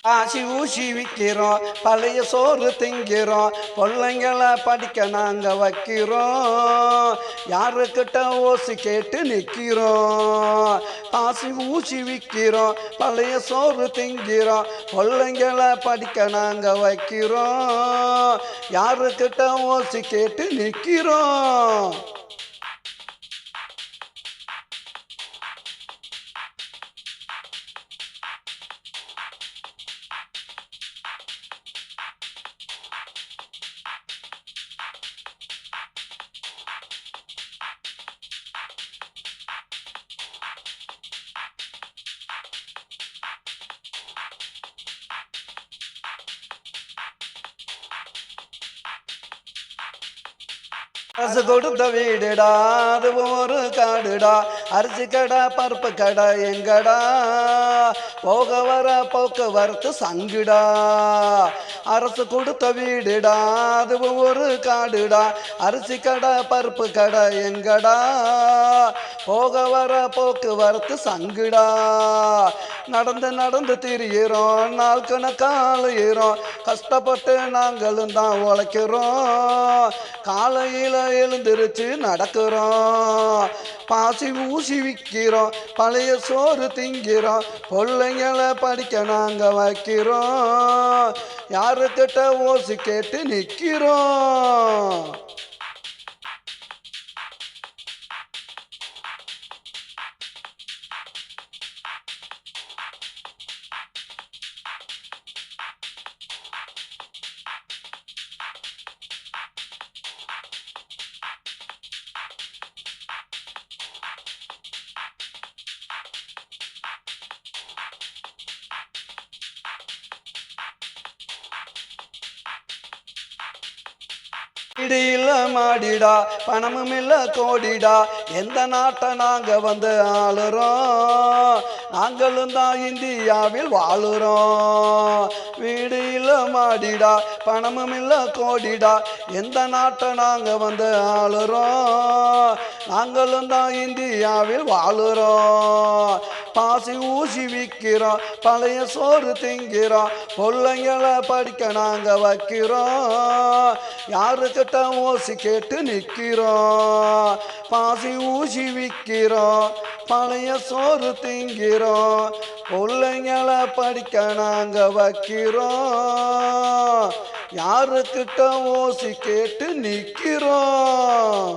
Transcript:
ஆசி ஊசி விற்கிறோம், பழைய சோறு திங்கிறோம், பிள்ளைங்கள படிக்க நாங்க வைக்கிறோம். யாருக்கிட்ட ஓசி கேட்டு நிற்கிறோம். ஆசி ஊசி விற்கிறோம், பழைய சோறு திங்கிறோம், பிள்ளைங்கள படிக்க நாங்க வைக்கிறோம். யாருக்கிட்ட ஓசி கேட்டு நிற்கிறோம். அரசு கொடுத்த வீடுடா, அது ஒரு காடுடா, அரிசி கடை பருப்பு கடை எங்கடா, போக வர போக்குவரத்து சங்குடா. அரசு கொடுத்த வீடுடா, அது ஒரு காடுடா, அரிசி கடை பருப்பு கடை எங்கடா, போக வர போக்குவரத்து சங்குடா. நடந்து நடந்து திரியிறோம், நாள் கணக்காலையிறோம், கஷ்டப்பட்டு நாங்களும் தான் உழைக்கிறோம். காலையில் எழுந்திருச்சு நடக்கிறோம். பாசி ஊசி விற்கிறோம், பழைய சோறு திங்கிறோம், பிள்ளைங்களை படிக்க நாங்க வைக்கிறோம். யாருக்கிட்ட ஓசி கேட்டு நிற்கிறோம். இடியில மாடிடா, பணமும் இல்ல கோடிடா, எந்த நாட்டை நாங்க வந்து ஆளுறோம். நாங்களும் தான் இந்தியாவில் வாழுறோம். வீடு இல்ல மாடிடா, பணமும் இல்ல கோடிடா, எந்த நாட்டை நாங்க வந்து ஆளுறோம். நாங்களும் தான் இந்தியாவில் வாழுறோம். பாசி ஊசி விற்கிறோம், பழைய சோறு திங்கிறோம், பிள்ளைங்களை படிக்க நாங்க வைக்கிறோம். யாருக்கிட்ட ஓசி கேட்டு நிற்கிறோம். பாசி ஊசி விற்கிறோம், பழைய சோறு திங்கிறோம், பிள்ளைங்களை படிக்க நாங்க வைக்கிறோம். யாருக்கிட்ட ஓசி கேட்டு நிற்கிறோம்.